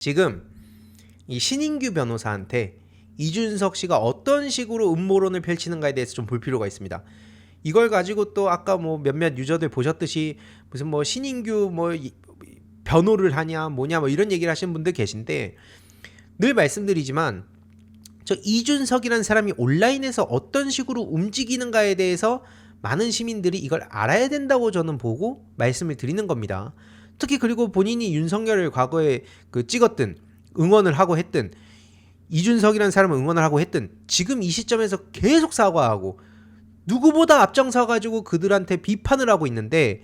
지금 이 신인규 변호사한테 이준석 씨가 어떤 식으로 음모론을 펼치는가에 대해서 좀 볼 필요가 있습니다. 이걸 가지고 또 아까 뭐 몇몇 유저들 보셨듯이 무슨 뭐 신인규 뭐 변호를 하냐 뭐냐 뭐 이런 얘기를 하시는 분들 계신데, 늘 말씀드리지만 저 이준석이라는 사람이 온라인에서 어떤 식으로 움직이는가에 대해서 많은 시민들이 이걸 알아야 된다고 저는 보고 말씀을 드리는 겁니다. 특히 그리고 본인이 윤석열을 과거에 찍었든 응원을 하고 했든, 이준석이라는 사람을 응원을 하고 했든, 지금 이 시점에서 계속 사과하고 누구보다 앞장서가지고 그들한테 비판을 하고 있는데,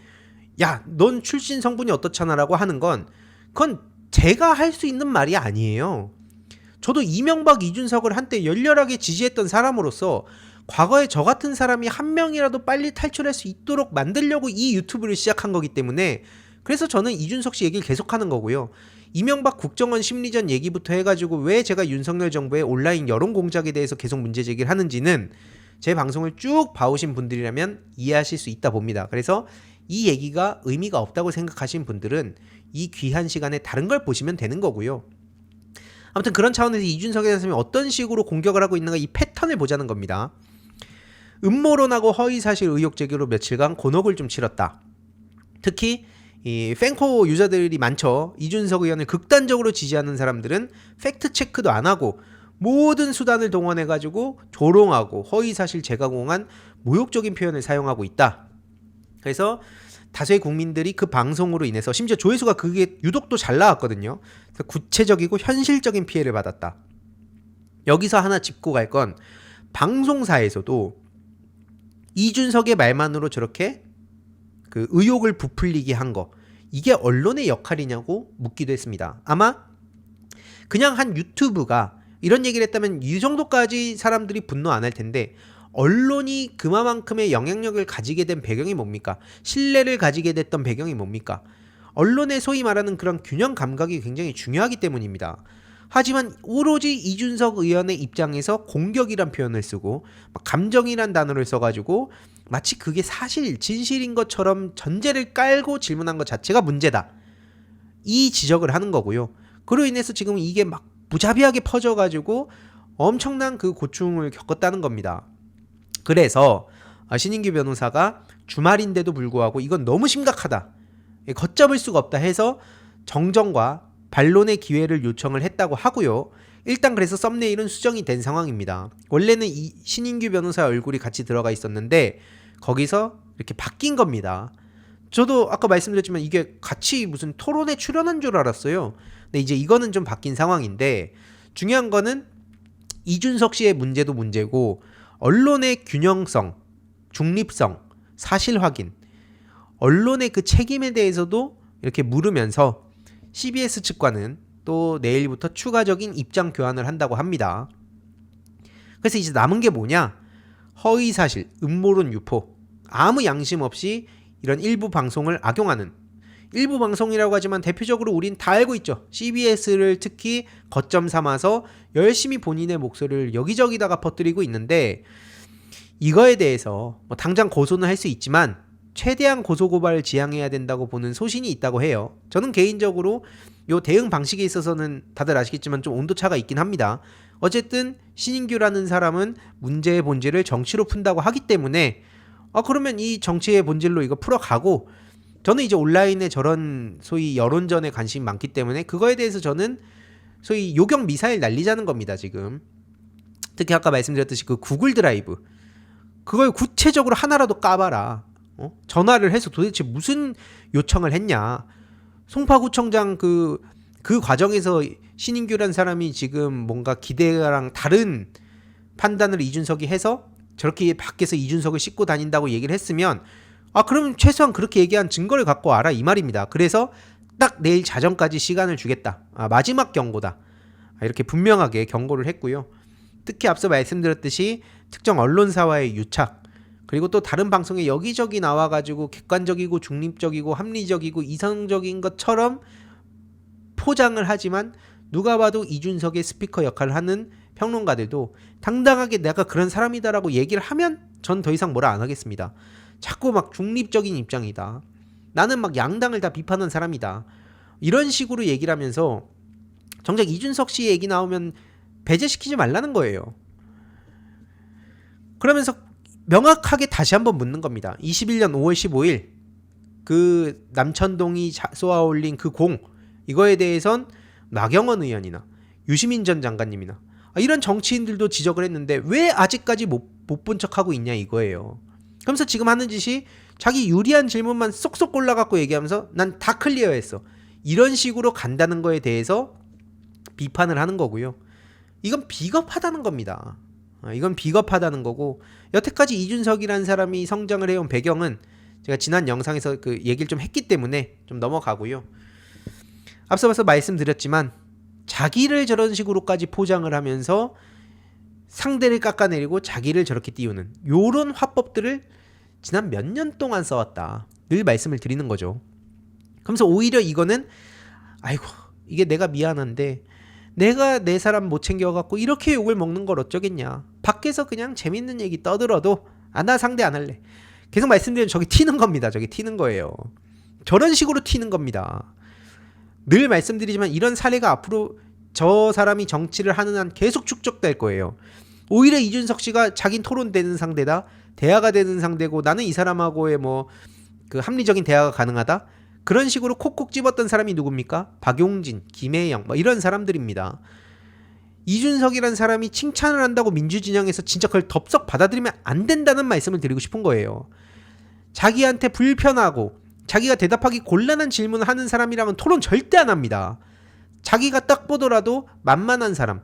야, 넌 출신 성분이 어떻잖아라고 하는 건, 그건 제가 할 수 있는 말이 아니에요. 저도 이명박, 이준석을 한때 열렬하게 지지했던 사람으로서 과거에 저 같은 사람이 한 명이라도 빨리 탈출할 수 있도록 만들려고 이 유튜브를 시작한 거기 때문에, 그래서 저는 이준석 씨 얘기를 계속하는 거고요. 이명박 국정원 심리전 얘기부터 해가지고 왜 제가 윤석열 정부의 온라인 여론 공작에 대해서 계속 문제 제기를 하는지는 제 방송을 쭉 봐오신 분들이라면 이해하실 수 있다 봅니다. 그래서 이 얘기가 의미가 없다고 생각하신 분들은 이 귀한 시간에 다른 걸 보시면 되는 거고요. 아무튼 그런 차원에서 이준석에 대해서 어떤 식으로 공격을 하고 있는가, 이 패턴을 보자는 겁니다. 음모론하고 허위사실 의혹 제기로 며칠간 곤혹을 좀 치렀다. 특히 이 팬코 유저들이 많죠. 이준석 의원을 극단적으로 지지하는 사람들은 팩트 체크도 안 하고 모든 수단을 동원해가지고 조롱하고 허위사실 재가공한 모욕적인 표현을 사용하고 있다. 그래서 다수의 국민들이 그 방송으로 인해서, 심지어 조회수가 그게 유독 또 잘 나왔거든요. 구체적이고 현실적인 피해를 받았다. 여기서 하나 짚고 갈 건, 방송사에서도 이준석의 말만으로 저렇게 그 의혹을 부풀리게 한 거, 이게 언론의 역할이냐고 묻기도 했습니다. 아마 그냥 한 유튜브가 이런 얘기를 했다면 이 정도까지 사람들이 분노 안 할 텐데, 언론이 그만큼의 영향력을 가지게 된 배경이 뭡니까? 신뢰를 가지게 됐던 배경이 뭡니까? 언론의 소위 말하는 그런 균형 감각이 굉장히 중요하기 때문입니다. 하지만 오로지 이준석 의원의 입장에서 공격이란 표현을 쓰고 감정이란 단어를 써가지고 마치 그게 사실 진실인 것처럼 전제를 깔고 질문한 것 자체가 문제다, 이 지적을 하는 거고요. 그로 인해서 지금 이게 막 무자비하게 퍼져가지고 엄청난 그 고충을 겪었다는 겁니다. 그래서 신인규 변호사가 주말인데도 불구하고 이건 너무 심각하다, 걷잡을 수가 없다 해서 정정과 반론의 기회를 요청을 했다고 하고요. 일단 그래서 썸네일은 수정이 된 상황입니다. 원래는 이 신인규 변호사 얼굴이 같이 들어가 있었는데 거기서 이렇게 바뀐 겁니다. 저도 아까 말씀드렸지만 이게 같이 무슨 토론에 출연한 줄 알았어요. 근데 이제 이거는 좀 바뀐 상황인데, 중요한 거는 이준석 씨의 문제도 문제고, 언론의 균형성, 중립성, 사실 확인, 언론의 그 책임에 대해서도 이렇게 물으면서 CBS 측과는 또 내일부터 추가적인 입장 교환을 한다고 합니다. 그래서 이제 남은 게 뭐냐? 허위사실, 음모론 유포, 아무 양심 없이 이런 일부 방송을 악용하는, 일부 방송이라고 하지만 대표적으로 우린 다 알고 있죠. CBS를 특히 거점 삼아서 열심히 본인의 목소리를 여기저기다가 퍼뜨리고 있는데, 이거에 대해서 뭐 당장 고소는 할 수 있지만 최대한 고소고발을 지향해야 된다고 보는 소신이 있다고 해요. 저는 개인적으로 요 대응 방식에 있어서는 다들 아시겠지만 좀 온도차가 있긴 합니다. 어쨌든 신인규라는 사람은 문제의 본질을 정치로 푼다고 하기 때문에 그러면 이 정치의 본질로 이거 풀어가고, 저는 이제 온라인에 저런 소위 여론전에 관심이 많기 때문에 그거에 대해서 저는 소위 요격 미사일 날리자는 겁니다. 지금 특히 아까 말씀드렸듯이 그 구글 드라이브, 그걸 구체적으로 하나라도 까봐라. 전화를 해서 도대체 무슨 요청을 했냐. 송파구청장 그 과정에서 신인규라는 사람이 지금 뭔가 기대랑 다른 판단을 이준석이 해서 저렇게 밖에서 이준석을 싣고 다닌다고 얘기를 했으면, 그럼 최소한 그렇게 얘기한 증거를 갖고 와라, 이 말입니다. 그래서 딱 내일 자정까지 시간을 주겠다, 마지막 경고다, 이렇게 분명하게 경고를 했고요. 특히 앞서 말씀드렸듯이 특정 언론사와의 유착, 그리고 또 다른 방송에 여기저기 나와가지고 객관적이고 중립적이고 합리적이고 이성적인 것처럼 포장을 하지만 누가 봐도 이준석의 스피커 역할을 하는 평론가들도 당당하게 내가 그런 사람이다라고 얘기를 하면 전 더 이상 뭐라 안 하겠습니다. 자꾸 막 중립적인 입장이다, 나는 막 양당을 다 비판한 사람이다, 이런 식으로 얘기를 하면서 정작 이준석 씨 얘기 나오면 배제시키지 말라는 거예요. 그러면서 명확하게 다시 한번 묻는 겁니다. 21년 5월 15일 그 남천동이 쏘아 올린 그 공, 이거에 대해선 나경원 의원이나 유시민 전 장관님이나 이런 정치인들도 지적을 했는데 왜 아직까지 못 본 척하고 있냐 이거예요. 그러면서 지금 하는 짓이 자기 유리한 질문만 쏙쏙 골라갖고 얘기하면서 난 다 클리어했어, 이런 식으로 간다는 거에 대해서 비판을 하는 거고요. 이건 비겁하다는 겁니다. 이건 비겁하다는 거고, 여태까지 이준석이라는 사람이 성장을 해온 배경은 제가 지난 영상에서 그 얘기를 좀 했기 때문에 좀 넘어가고요. 앞서 말씀드렸지만 자기를 저런 식으로까지 포장을 하면서 상대를 깎아내리고 자기를 저렇게 띄우는 요런 화법들을 지난 몇 년 동안 써왔다, 늘 말씀을 드리는 거죠. 그러면서 오히려 이거는 아이고 이게 내가 미안한데 내가 내 사람 못 챙겨갖고 이렇게 욕을 먹는 걸 어쩌겠냐, 밖에서 그냥 재밌는 얘기 떠들어도 나 상대 안 할래, 계속 말씀드리면 저기 튀는 겁니다. 저기 튀는 거예요. 저런 식으로 튀는 겁니다. 늘 말씀드리지만 이런 사례가 앞으로 저 사람이 정치를 하는 한 계속 축적될 거예요. 오히려 이준석 씨가 자긴 토론되는 상대다, 대화가 되는 상대고 나는 이 사람하고의 뭐 그 합리적인 대화가 가능하다, 그런 식으로 콕콕 집었던 사람이 누굽니까? 박용진, 김혜영 뭐 이런 사람들입니다. 이준석이란 사람이 칭찬을 한다고 민주진영에서 진짜 그걸 덥석 받아들이면 안 된다는 말씀을 드리고 싶은 거예요. 자기한테 불편하고 자기가 대답하기 곤란한 질문을 하는 사람이랑은 토론 절대 안 합니다. 자기가 딱 보더라도 만만한 사람,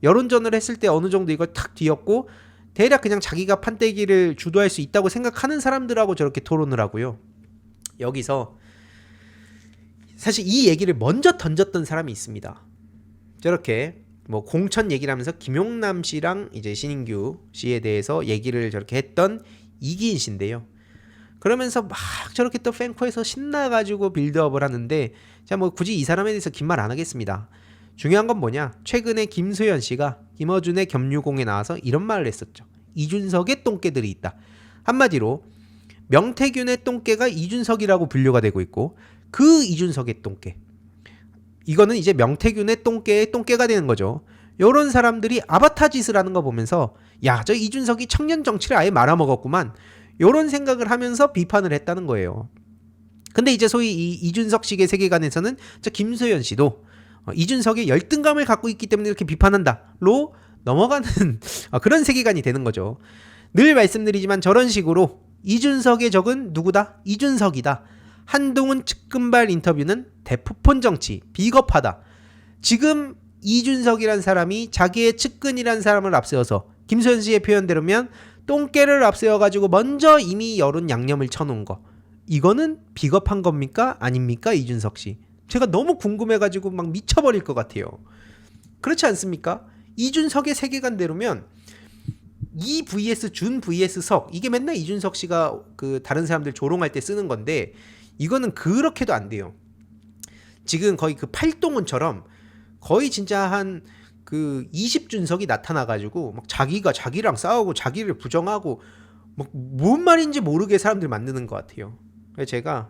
여론전을 했을 때 어느 정도 이걸 탁 뒤엎고 대략 그냥 자기가 판때기를 주도할 수 있다고 생각하는 사람들하고 저렇게 토론을 하고요. 여기서 사실 이 얘기를 먼저 던졌던 사람이 있습니다. 저렇게 뭐 공천 얘기를 하면서 김용남 씨랑 이제 신인규 씨에 대해서 얘기를 저렇게 했던 이기인 씨인데요. 그러면서 막 저렇게 또 팬코에서 신나가지고 빌드업을 하는데, 자 뭐 굳이 이 사람에 대해서 긴 말 안 하겠습니다. 중요한 건 뭐냐, 최근에 김수현 씨가 김어준의 겸유공에 나와서 이런 말을 했었죠. 이준석의 똥개들이 있다. 한마디로 명태균의 똥개가 이준석이라고 분류가 되고 있고, 그 이준석의 똥개, 이거는 이제 명태균의 똥개의 똥개가 되는 거죠. 요런 사람들이 아바타 짓을 하는 거 보면서 야, 저 이준석이 청년 정치를 아예 말아먹었구만, 요런 생각을 하면서 비판을 했다는 거예요. 근데 이제 소위 이 이준석식의 세계관에서는 저 김수현 씨도 이준석의 열등감을 갖고 있기 때문에 이렇게 비판한다로 넘어가는 그런 세계관이 되는 거죠. 늘 말씀드리지만 저런 식으로 이준석의 적은 누구다? 이준석이다. 한동훈 측근발 인터뷰는 대포폰 정치, 비겁하다. 지금 이준석이란 사람이 자기의 측근이란 사람을 앞세워서 김수현 씨의 표현대로면 똥개를 앞세워가지고 먼저 이미 여론 양념을 쳐놓은 거, 이거는 비겁한 겁니까? 아닙니까? 이준석 씨. 제가 너무 궁금해가지고 막 미쳐버릴 것 같아요. 그렇지 않습니까? 이준석의 세계관대로면 이 vs 준 vs 석, 이게 맨날 이준석 씨가 그 다른 사람들 조롱할 때 쓰는 건데 이거는 그렇게도 안 돼요. 지금 거의 그 팔동훈처럼 거의 진짜 한 그 20준석이 나타나가지고 막 자기가 자기랑 싸우고 자기를 부정하고 막 뭔 말인지 모르게 사람들 만드는 것 같아요. 그래서 제가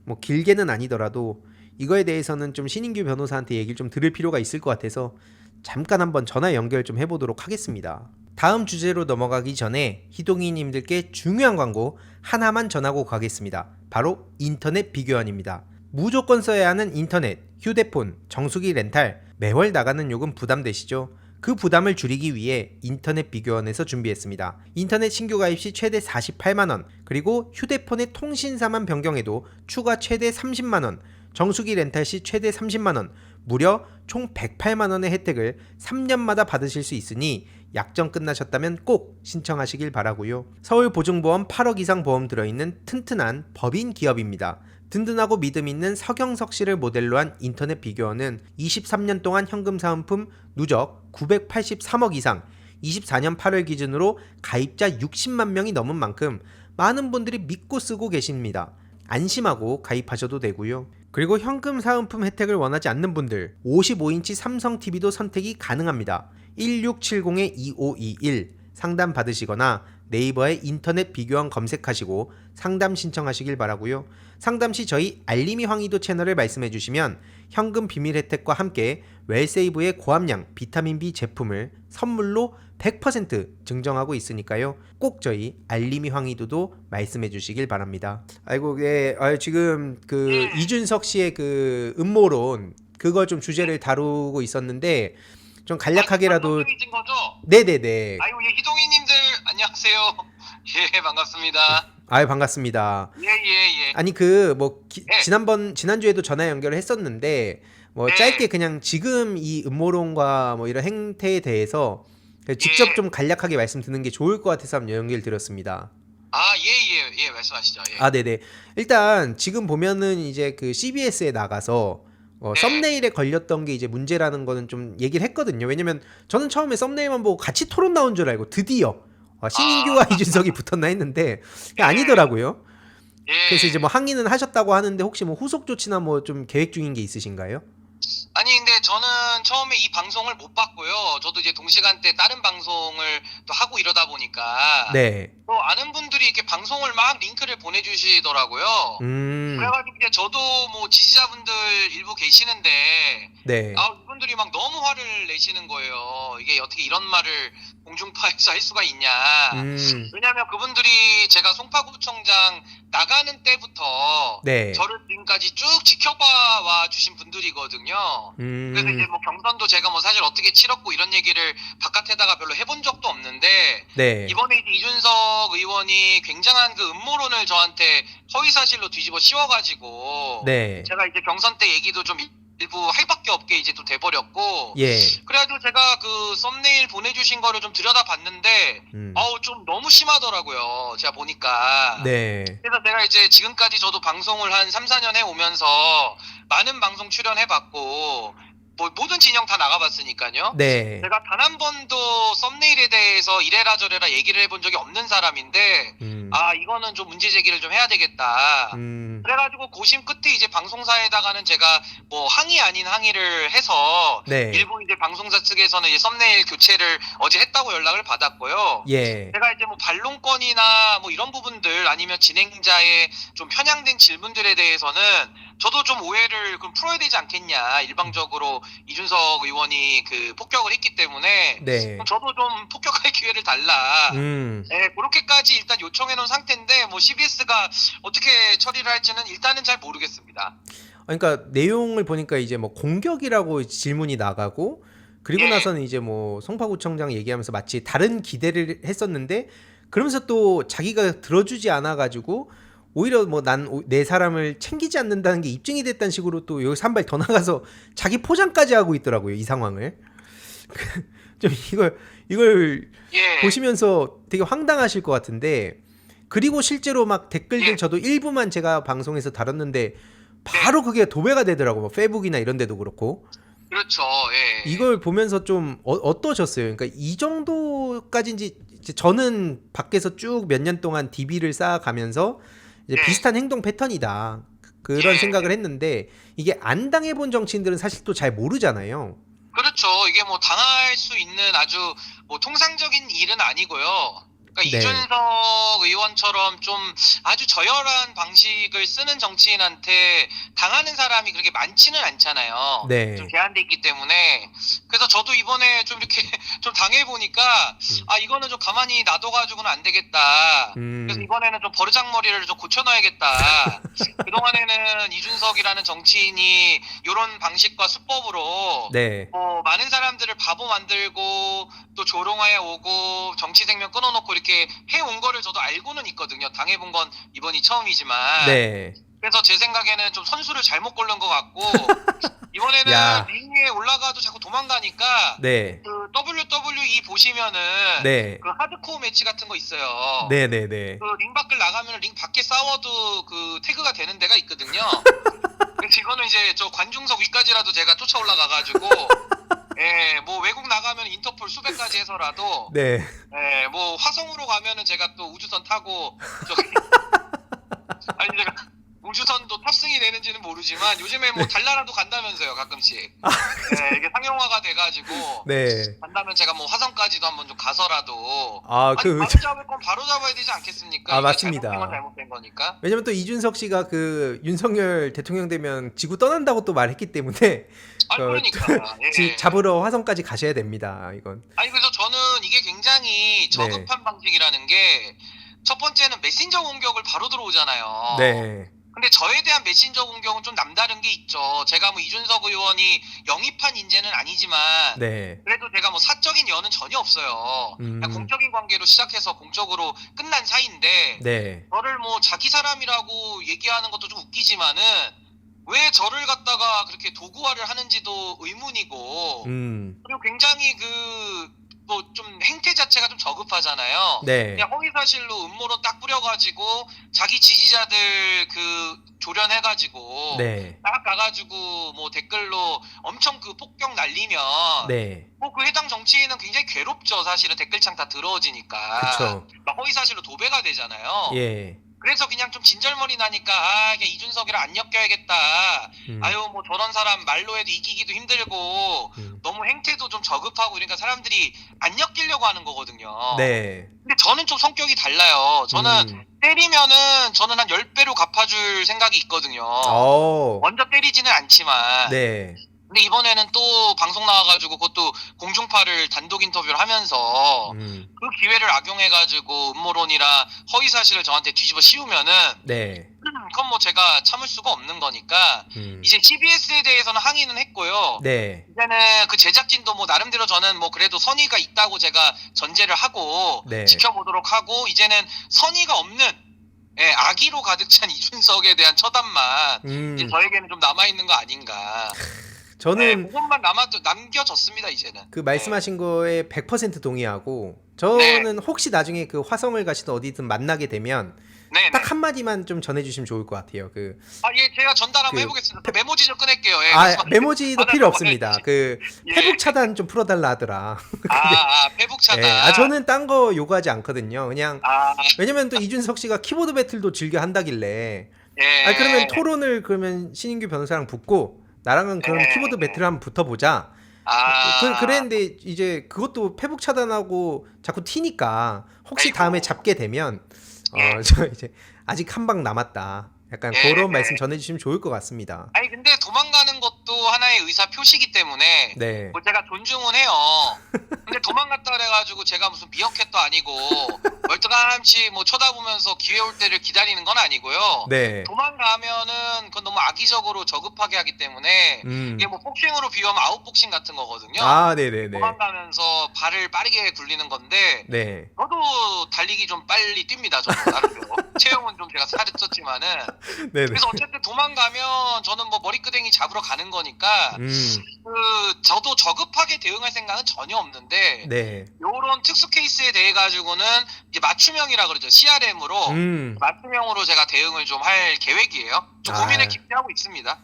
뭐 길게는 아니더라도 이거에 대해서는 좀 신인규 변호사한테 얘기를 좀 들을 필요가 있을 것 같아서 잠깐 한번 전화 연결 좀 해보도록 하겠습니다. 다음 주제로 넘어가기 전에 희동이님들께 중요한 광고 하나만 전하고 가겠습니다. 바로 인터넷 비교원입니다. 무조건 써야 하는 인터넷, 휴대폰, 정수기 렌탈, 매월 나가는 요금 부담되시죠? 그 부담을 줄이기 위해 인터넷 비교원에서 준비했습니다. 인터넷 신규 가입 시 최대 48만원, 그리고 휴대폰의 통신사만 변경해도 추가 최대 30만원, 정수기 렌탈 시 최대 30만원, 무려 총 108만원의 혜택을 3년마다 받으실 수 있으니 약정 끝나셨다면 꼭 신청하시길 바라고요. 서울보증보험 8억 이상 보험 들어있는 튼튼한 법인 기업입니다. 든든하고 믿음 있는 서경석 씨를 모델로 한 인터넷 비교원은 23년 동안 현금 사은품 누적 983억 이상, 24년 8월 기준으로 가입자 60만 명이 넘은 만큼 많은 분들이 믿고 쓰고 계십니다. 안심하고 가입하셔도 되고요. 그리고 현금 사은품 혜택을 원하지 않는 분들 55인치 삼성 TV도 선택이 가능합니다. 1670-2521 상담 받으시거나 네이버에 인터넷 비교형 검색하시고 상담 신청하시길 바라고요. 상담 시 저희 알림이 황희도 채널을 말씀해 주시면 현금 비밀 혜택과 함께 웰세이브의 고함량 비타민 B 제품을 선물로 100% 증정하고 있으니까요. 꼭 저희 알림이 황희도도 말씀해 주시길 바랍니다. 아이고, 예, 지금 그 이준석 씨의 그 음모론 그걸 좀 주제를 다루고 있었는데 좀 간략하게라도. 진 거죠? 네네네. 아이고, 예, 희동이님들 안녕하세요. 예, 반갑습니다. 아유, 반갑습니다. 예, 예, 예. 아니 그 뭐 네. 지난주에도 전화 연결을 했었는데 뭐 네. 짧게 그냥 지금 이 음모론과 뭐 이런 행태에 대해서 직접 예. 좀 간략하게 말씀 드는 게 좋을 것 같아서 한번 연결 드렸습니다. 아, 예, 예, 예, 말씀하시죠. 예. 아, 네네. 일단 지금 보면은 이제 그 CBS에 나가서 네. 썸네일에 걸렸던 게 이제 문제라는 거는 좀 얘기를 했거든요. 왜냐면 저는 처음에 썸네일만 보고 같이 토론 나온 줄 알고 드디어 신인규와 이준석이 붙었나 했는데 아니더라고요. 예. 그래서 이제 뭐 항의는 하셨다고 하는데 혹시 뭐 후속 조치나 뭐 좀 계획 중인 게 있으신가요? 아니, 근데 저는 처음에 이 방송을 못 봤고요. 저도 이제 동시간대 다른 방송을 또 하고 이러다 보니까 네. 또 아는 분들이 이렇게 방송을 막 링크를 보내주시더라고요. 그래가지고 이제 저도 뭐 지지자분들 일부 계시는데 네. 이분들이 막 너무 화를 내시는 거예요. 이게 어떻게 이런 말을 공중파에서 할 수가 있냐. 왜냐하면 그분들이 제가 송파구청장 나가는 때부터 네. 저를 지금까지 쭉 지켜봐 주신 분들이거든요. 그래서 이제 뭐 경선도 제가 뭐 사실 어떻게 치렀고 이런 얘기를 바깥에다가 별로 해본 적도 없는데 네. 이번에 이제 이준석 의원이 굉장한 그 음모론을 저한테 허위사실로 뒤집어 씌워가지고 네. 제가 이제 경선 때 얘기도 좀 일부 할 밖에 없게 이제 또 돼버렸고 예. 그래가지고 제가 그 썸네일 보내주신 거를 좀 들여다봤는데 좀 너무 심하더라고요. 제가 보니까. 네. 그래서 제가 이제 지금까지 저도 방송을 한 3, 4년 해오면서 많은 방송 출연해봤고 뭐 모든 진영 다 나가봤으니까요. 네. 제가 단 한 번도 썸네일에 대해서 이래라 저래라 얘기를 해본 적이 없는 사람인데 이거는 좀 문제 제기를 좀 해야 되겠다. 그래가지고 고심 끝에 이제 방송사에다가는 제가 뭐 항의 아닌 항의를 해서 네. 일부 이제 방송사 측에서는 이제 썸네일 교체를 어제 했다고 연락을 받았고요. 예. 제가 이제 뭐 반론권이나 뭐 이런 부분들 아니면 진행자의 좀 편향된 질문들에 대해서는 저도 좀 오해를 그럼 풀어야 되지 않겠냐. 일방적으로 이준석 의원이 그 폭격을 했기 때문에 네. 저도 좀 폭격할 기회를 달라. 네, 그렇게까지 일단 요청해 놓은 상태인데 뭐 CBS가 어떻게 처리를 할지는 일단은 잘 모르겠습니다. 그러니까 내용을 보니까 이제 뭐 공격이라고 질문이 나가고 그리고 나서는 이제 뭐 송파구청장 얘기하면서 마치 다른 기대를 했었는데 그러면서 또 자기가 들어주지 않아 가지고 오히려 뭐 내 사람을 챙기지 않는다는 게 입증이 됐다는 식으로 또 여기서 한 발 더 나가서 자기 포장까지 하고 있더라고요, 이 상황을. 좀 이걸 보시면서 되게 황당하실 것 같은데 그리고 실제로 막 댓글들 저도 일부만 제가 방송에서 다뤘는데 바로 그게 도배가 되더라고요. 뭐 페북이나 이런 데도 그렇고. 그렇죠. 예. 이걸 보면서 좀 어떠셨어요? 그러니까 이 정도까지인지 저는 밖에서 쭉 몇 년 동안 DB를 쌓아가면서 이제 비슷한 행동 패턴이다. 그런 생각을 했는데 이게 안 당해본 정치인들은 사실 또 잘 모르잖아요. 그렇죠. 이게 뭐 당할 수 있는 아주 뭐 통상적인 일은 아니고요. 그러니까 이준석 의원처럼 좀 아주 저열한 방식을 쓰는 정치인한테 당하는 사람이 그렇게 많지는 않잖아요. 네. 좀 제한돼 있기 때문에. 그래서 저도 이번에 좀 이렇게 좀 당해보니까 이거는 좀 가만히 놔둬가지고는 안 되겠다. 그래서 이번에는 좀 버르장머리를 좀 고쳐놔야겠다. 그동안에는 이준석이라는 정치인이 이런 방식과 수법으로 뭐 많은 사람들을 바보 만들고 또 조롱해 오고 정치 생명 끊어놓고 이렇게 해온 거를 저도 알고는 있거든요. 당해본 건 이번이 처음이지만. 그래서 제 생각에는 좀 선수를 잘못 고른 것 같고 이번에는 링 위에 올라가도 자꾸 도망가니까 그 WWE 보시면은 그 하드코어 매치 같은 거 있어요. 그 링 밖을 나가면 링 밖에 싸워도 그 태그가 되는 데가 있거든요. 그래서 이거는 이제 저 관중석 위까지라도 제가 쫓아 올라가가지고 뭐 외국 나가면 인터폴 수배까지 해서라도 뭐 화성으로 가면은 제가 또 우주선 타고 저기 아니 제가 우주선도 탑승이 되는지 나오는지는 모르지만 요즘에 뭐 달나라도 간다면서요 가끔씩. 네, 이게 상용화가 돼가지고 네. 간다면 제가 뭐 화성까지도 한번 좀 가서라도 아, 아니 바로 잡을 건 바로 잡아야 되지 않겠습니까? 아, 이게 맞습니다. 잘못된 건 잘못된 거니까. 왜냐면 또 이준석 씨가 그 윤석열 대통령 되면 지구 떠난다고 또 말했기 때문에 아니 그러니까 예. 잡으러 화성까지 가셔야 됩니다. 이건. 아니 그래서 저는 이게 굉장히 저급한 방식이라는 게 첫 번째는 메신저 공격을 바로 들어오잖아요. 네. 근데 저에 대한 메신저 공격은 좀 남다른 게 있죠. 제가 뭐 이준석 의원이 영입한 인재는 아니지만 네. 그래도 제가 뭐 사적인 연은 전혀 없어요. 그냥 공적인 관계로 시작해서 공적으로 끝난 사이인데 네. 저를 뭐 자기 사람이라고 얘기하는 것도 좀 웃기지만은 왜 저를 갖다가 그렇게 도구화를 하는지도 의문이고 그리고 굉장히 그 뭐 좀 행태 자체가 좀 저급하잖아요. 네. 그냥 허위사실로 음모론 딱 뿌려가지고 자기 지지자들 그 조련해가지고 네. 딱 가가지고 뭐 댓글로 엄청 그 폭격 날리면 네. 뭐 그 해당 정치인은 굉장히 괴롭죠. 사실은 댓글창 다 들어오지니까. 그쵸. 막 허위사실로 도배가 되잖아요. 예. 그래서 그냥 좀 진절머리 나니까 아 그냥 이준석이랑 안 엮여야겠다. 아유 뭐 저런 사람 말로 해도 이기기도 힘들고 너무 행태도 좀 저급하고 그러니까 사람들이 안 엮이려고 하는 거거든요. 네. 근데 저는 좀 성격이 달라요. 저는 때리면은 저는 한 10배로 갚아줄 생각이 있거든요. 먼저 때리지는 않지만. 네. 근데 이번에는 또 방송 나와가지고 그것도 공중파를 단독 인터뷰를 하면서 그 기회를 악용해가지고 음모론이라 허위사실을 저한테 뒤집어 씌우면은 네. 그건 뭐 제가 참을 수가 없는 거니까 이제 CBS에 대해서는 항의는 했고요. 네. 이제는 그 제작진도 뭐 나름대로 저는 뭐 그래도 선의가 있다고 제가 전제를 하고 네. 지켜보도록 하고 이제는 선의가 없는 예, 악의로 가득 찬 이준석에 대한 처단만 이제 저에게는 좀 남아있는 거 아닌가. 저는 그것만 남겨졌습니다 이제는. 그 말씀하신 거에 100% 동의하고 저는 혹시 나중에 그 화성을 가시든 어디든 만나게 되면 딱 한마디만 좀 전해주시면 좋을 것 같아요. 예, 제가 전달 한번 해보겠습니다. 메모지 좀 꺼낼게요. 예, 메모지도 필요 없습니다. 페북 차단 좀 풀어달라 하더라. 페북 차단. 예, 저는 딴 거 요구하지 않거든요. 그냥 왜냐면 또 이준석 씨가 키보드 배틀도 즐겨 한다길래. 예. 그러면 토론을 그러면 신인규 변호사랑 붙고 나랑은 그럼 키보드 배틀 한번 붙어보자. 그랬는데 이제 그것도 페북 차단하고 자꾸 튀니까 혹시 다음에 잡게 되면 저 이제 아직 한 방 남았다. 약간 그런 말씀 전해주시면 좋을 것 같습니다. 아니 근데 도망가는 것도 하나의 의사 표시기 때문에 네. 뭐 제가 존중은 해요. 근데 도망갔다 그래가지고 제가 무슨 미어캣도 아니고 멀뚱함치 뭐 쳐다보면서 기회 올 때를 기다리는 건 아니고요. 네. 도망가면은 그건 너무 악의적으로 저급하게 하기 때문에 이게 뭐 복싱으로 비유하면 아웃복싱 같은 거거든요. 네네네. 도망가면서 발을 빠르게 굴리는 건데 네. 저도 달리기 좀 빨리 뜁니다. 저도 나름대로. 체형은 좀 제가 살이 쪘지만은 네네. 그래서 어쨌든 도망가면 저는 뭐 머리끄댕이 잡으러 가는 거니까 저도 저급하게 대응할 생각은 전혀 없는데 네. 요런 특수 케이스에 대해 가지고는 이제 맞춤형이라 그러죠. CRM으로 맞춤형으로 제가 대응을 좀 할 계획이에요. 좀 고민을 깊이 하고 있습니다.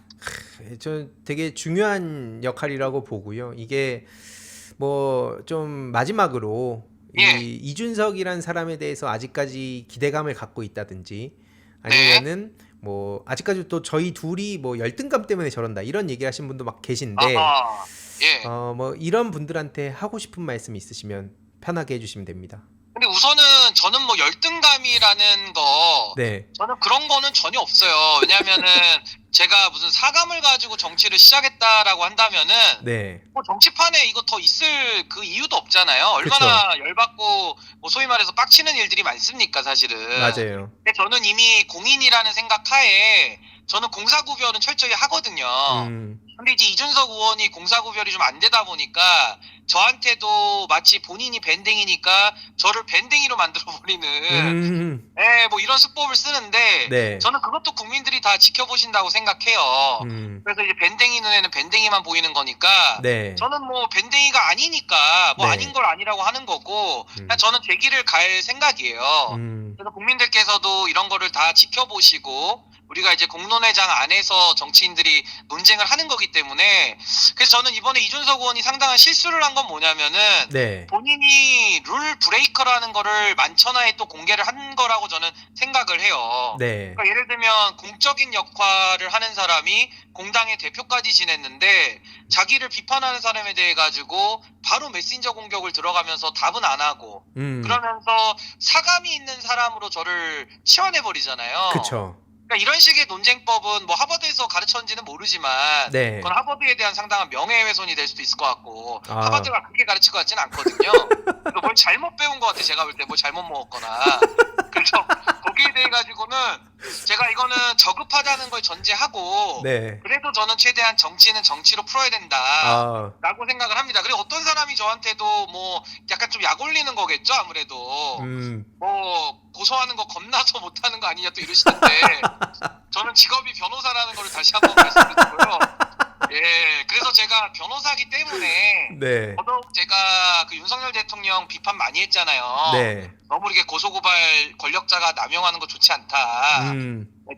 저 되게 중요한 역할이라고 보고요. 이게 뭐 좀 마지막으로 이 이준석이란 사람에 대해서 아직까지 기대감을 갖고 있다든지 아니면은 뭐 아직까지 또 저희 둘이 뭐 열등감 때문에 저런다 이런 얘기 하신 분도 막 계신데 뭐 이런 분들한테 하고 싶은 말씀 있으시면 편하게 해주시면 됩니다. 근데 우선은 저는 뭐 열등감이라는 거 저는 그런 거는 전혀 없어요. 왜냐면은 제가 무슨 사감을 가지고 정치를 시작했다라고 한다면은 뭐 정치판에 이거 더 있을 그 이유도 없잖아요. 얼마나 열받고 뭐 소위 말해서 빡치는 일들이 많습니까 사실은. 맞아요. 근데 저는 이미 공인이라는 생각 하에 저는 공사구별은 철저히 하거든요. 근데 이제 이준석 의원이 공사구별이 좀 안 되다 보니까 저한테도 마치 본인이 밴댕이니까 저를 밴댕이로 만들어버리는 뭐 이런 수법을 쓰는데 저는 그것도 국민들이 다 지켜보신다고 생각해요. 그래서 이제 밴댕이 눈에는 밴댕이만 보이는 거니까 저는 뭐 밴댕이가 아니니까 뭐 아닌 걸 아니라고 하는 거고 그냥 저는 제 길을 갈 생각이에요. 그래서 국민들께서도 이런 거를 다 지켜보시고 우리가 이제 공론회장 안에서 정치인들이 논쟁을 하는 거기 때문에 그래서 저는 이번에 이준석 의원이 상당한 실수를 한 건 뭐냐면은 네. 본인이 룰 브레이커라는 거를 만천하에 또 공개를 한 거라고 저는 생각을 해요. 네. 그러니까 예를 들면 공적인 역할을 하는 사람이 공당의 대표까지 지냈는데 자기를 비판하는 사람에 대해 가지고 바로 메신저 공격을 들어가면서 답은 안 하고 그러면서 사감이 있는 사람으로 저를 치환해 버리잖아요. 그쵸. 그러니까 이런 식의 논쟁법은 뭐 하버드에서 가르쳤는지는 모르지만 네. 그건 하버드에 대한 상당한 명예훼손이 될 수도 있을 것 같고 아. 하버드가 그렇게 가르칠 것 같지는 않거든요. 그래서 뭘 잘못 배운 것 같아 제가 볼 때 뭘 잘못 먹었거나 그래서 거기에 대해 가지고는 제가 이거는 저급하다는 걸 전제하고 네. 그래도 저는 최대한 정치는 정치로 풀어야 된다. 아. 라고 생각을 합니다. 그리고 어떤 사람이 저한테도 뭐 약간 좀 약 올리는 거겠죠 아무래도 뭐 고소하는 거 겁나서 못하는 거 아니냐 또 이러시던데 저는 직업이 변호사라는 걸 다시 한번 말씀드리고요. 예, 그래서 제가 변호사기 때문에 네. 더더욱 제가 그 윤석열 대통령 비판 많이 했잖아요. 네. 너무 이렇게 고소고발 권력자가 남용하는 거 좋지 않다.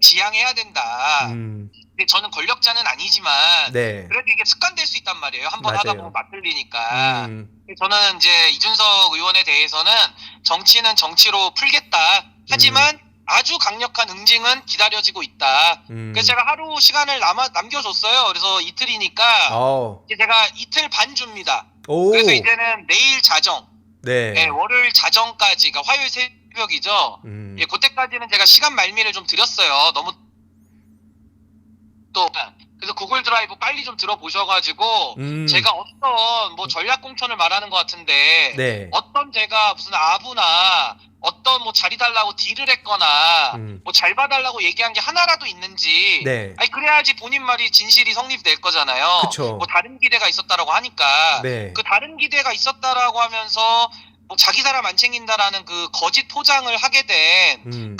지양해야 된다. 근데 저는 권력자는 아니지만 네. 그래도 이게 습관될 수 있단 말이에요. 한번 하다 맞아요. 보면 맞들리니까. 음. 저는 이제 이준석 의원에 대해서는 정치는 정치로 풀겠다. 하지만 아주 강력한 응징은 기다려지고 있다. 그래서 제가 하루 시간을 남겨줬어요. 그래서 이틀이니까 이제 제가 이틀 반 줍니다. 오. 그래서 이제는 내일 자정, 네. 네, 월요일 자정까지, 그러니까 화요일 새벽이죠. 예, 그때까지는 제가 시간 말미를 좀 드렸어요. 너무 또 그래서 구글 드라이브 빨리 좀 들어보셔가지고 제가 어떤 뭐 전략 공천을 말하는 것 같은데 네. 어떤 제가 무슨 아부나 어떤 뭐 자리 달라고 딜을 했거나 뭐 잘 봐달라고 얘기한 게 하나라도 있는지 네. 아니 그래야지 본인 말이 진실이 성립될 거잖아요. 그쵸. 뭐 다른 기대가 있었다라고 하니까 네. 그 다른 기대가 있었다라고 하면서 뭐 자기 사람 안 챙긴다라는 그 거짓 포장을 하게 된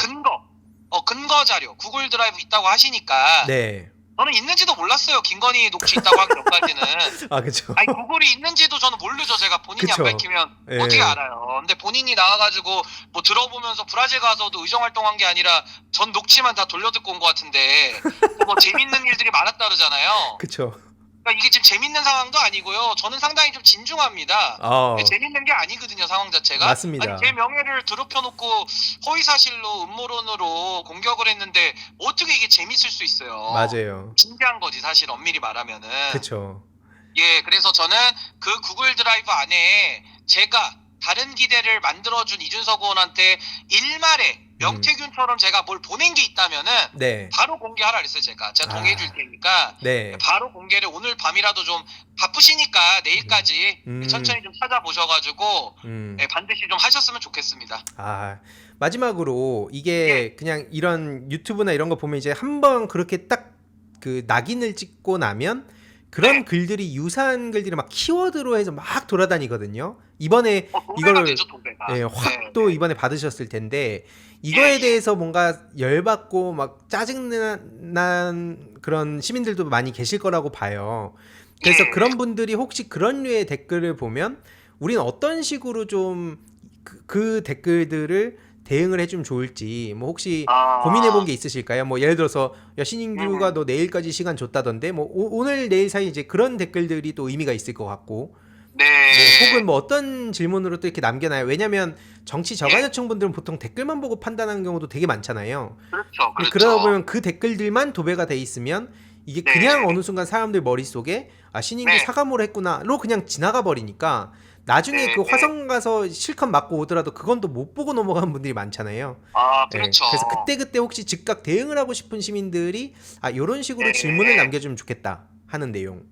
근거 자료 구글 드라이브 있다고 하시니까 네. 저는 있는지도 몰랐어요. 김건희 녹취 있다고 하기 전까지는. 아, 그쵸. 아니 구글이 있는지도 저는 모르죠. 제가 본인이 그쵸. 안 밝히면 예. 어떻게 알아요. 근데 본인이 나와가지고 뭐 들어보면서 브라질 가서도 의정활동한 게 아니라 전 녹취만 다 돌려듣고 온 것 같은데 뭐 재밌는 일들이 많았다 그러잖아요. 그쵸. 그러니까 이게 지금 재밌는 상황도 아니고요. 저는 상당히 좀 진중합니다. 재밌는 게 아니거든요. 상황 자체가. 맞습니다. 아니, 제 명예를 드럽혀놓고 허위사실로 음모론으로 공격을 했는데 어떻게 이게 재밌을 수 있어요. 맞아요. 진지한 거지 사실 엄밀히 말하면은. 그쵸. 예, 그래서 저는 그 구글 드라이브 안에 제가 다른 기대를 만들어준 이준석 의원한테 일말에 명태균처럼 제가 뭘 보낸 게 있다면은 네. 바로 공개하라 그랬어요. 제가 동의해 줄 테니까 네. 바로 공개를 오늘 밤이라도 좀 바쁘시니까 내일까지 천천히 좀 찾아보셔가지고 반드시 좀 하셨으면 좋겠습니다. 아, 마지막으로 이게 그냥 이런 유튜브나 이런 거 보면 이제 한번 그렇게 딱 그 낙인을 찍고 나면 그런 글들이 유사한 글들이 막 키워드로 해서 막 돌아다니거든요. 이번에 이거를 확 또 이번에 받으셨을 텐데 이거에 대해서 뭔가 열받고 막 짜증난 그런 시민들도 많이 계실 거라고 봐요. 그래서 그런 분들이 혹시 그런 류의 댓글을 보면 우리는 어떤 식으로 좀 그 댓글들을 대응을 해주면 좋을지 뭐 혹시 고민해본 게 있으실까요? 뭐 예를 들어서 야 신인규가 너 내일까지 시간 줬다던데 뭐 오늘 내일 사이 이제 그런 댓글들이 또 의미가 있을 것 같고 뭐 혹은 뭐 어떤 질문으로 또 이렇게 남겨놔요. 왜냐면 정치 저간여층 분들은 보통 댓글만 보고 판단하는 경우도 되게 많잖아요. 그렇죠. 그러다 보면 그 댓글들만 도배가 돼 있으면 이게 그냥 어느 순간 사람들 머릿속에 아 신인규 사과를 했구나로 그냥 지나가 버리니까 나중에 그 화성 가서 실컷 맞고 오더라도 그건 또 못 보고 넘어가는 분들이 많잖아요. 그렇죠. 그래서 그때 혹시 즉각 대응을 하고 싶은 시민들이 아 이런 식으로 질문을 남겨주면 좋겠다 하는 내용.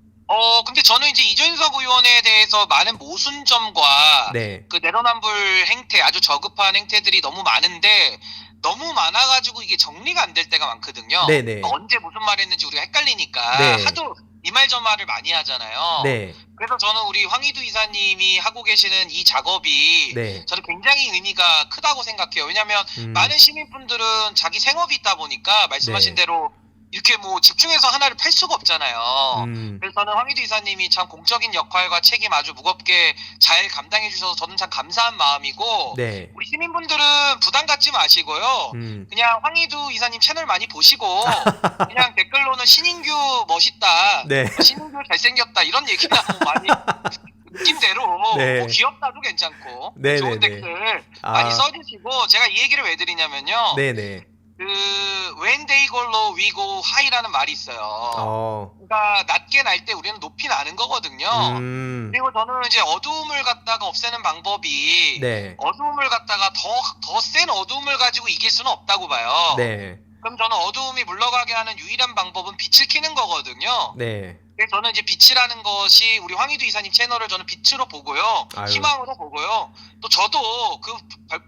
근데 저는 이제 이준석 의원에 대해서 많은 모순점과 그 내로남불 행태, 아주 저급한 행태들이 너무 많은데 너무 많아가지고 이게 정리가 안 될 때가 많거든요. 언제 무슨 말 했는지 우리가 헷갈리니까 하도 이 말 저 말을 많이 하잖아요. 그래서 저는 우리 황희두 이사님이 하고 계시는 이 작업이 저는 굉장히 의미가 크다고 생각해요. 왜냐하면 많은 시민분들은 자기 생업이 있다 보니까 말씀하신 대로 이렇게 뭐 집중해서 하나를 팔 수가 없잖아요. 그래서 저는 황희두 이사님이 참 공적인 역할과 책임 아주 무겁게 잘 감당해 주셔서 저는 참 감사한 마음이고, 네. 우리 시민분들은 부담 갖지 마시고요. 그냥 황희두 이사님 채널 많이 보시고 그냥 댓글로는 신인규 멋있다, 네. 신인규 잘생겼다 이런 얘기나 뭐 많이 느낌대로 네. 뭐 귀엽다도 괜찮고 네, 좋은 네, 네. 댓글 많이 써주시고, 제가 이 얘기를 왜 드리냐면요. 네네. when they go low, we go high라는 말이 있어요. 그러니까 낮게 날 때 우리는 높이 나는 거거든요. 그리고 저는 이제 어두움을 갖다가 없애는 방법이, 네. 어두움을 갖다가 더 센 어두움을 가지고 이길 수는 없다고 봐요. 네. 그럼 저는 어두움이 물러가게 하는 유일한 방법은 빛을 켜는 거거든요. 네. 그래서 저는 이제 빛이라는 것이 우리 황희두 이사님 채널을 저는 빛으로 보고요. 아유. 희망으로 보고요. 또 저도 그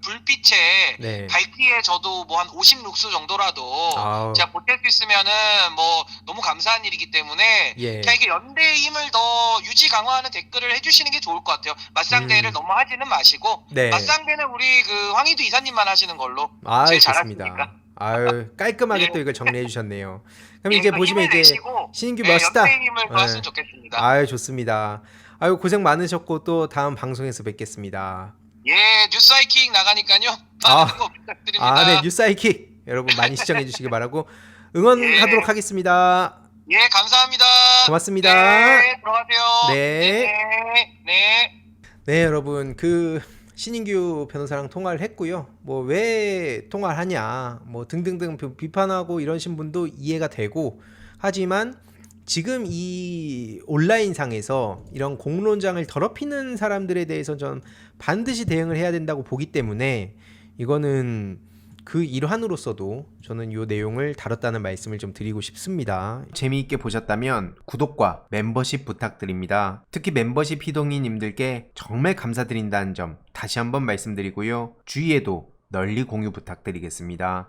불빛에 네. 밝기에 저도 뭐 한 50룩스 정도라도 아우. 제가 보탤 수 있으면은 뭐 너무 감사한 일이기 때문에, 예. 그냥 이게 연대의 힘을 더 유지 강화하는 댓글을 해주시는 게 좋을 것 같아요. 맞상대를 너무 하지는 마시고, 네. 맞상대는 우리 그 황희두 이사님만 하시는 걸로 제일 좋습니다. 잘하시니까. 아유, 깔끔하게 예. 또 이걸 정리해 주셨네요. 그럼 예, 이제 그 보시면 힘을 이제 내시고, 신인규 예, 멋있다. 연대의 힘을 더했으면 예. 좋겠습니다. 아유, 좋습니다. 아유, 고생 많으셨고 또 다음 방송에서 뵙겠습니다. 예, 뉴스하이킹 나가니까요. 많은 거 부탁드립니다. 네, 뉴스하이킥 여러분 많이 시청해 주시기 바라고 응원하도록 예. 하겠습니다. 예, 감사합니다. 고맙습니다. 네, 들어가세요. 네. 네. 네, 여러분 그 신인규 변호사랑 통화를 했고요. 뭐 왜 통화를 하냐, 뭐 등등등 비판하고 이러신 분도 이해가 되고, 하지만 지금 이 온라인상에서 이런 공론장을 더럽히는 사람들에 대해서 좀 반드시 대응을 해야 된다고 보기 때문에 이거는 그 일환으로서도 저는 이 내용을 다뤘다는 말씀을 좀 드리고 싶습니다. 재미있게 보셨다면 구독과 멤버십 부탁드립니다. 특히 멤버십 희동이님들께 정말 감사드린다는 점 다시 한번 말씀드리고요. 주위에도 널리 공유 부탁드리겠습니다.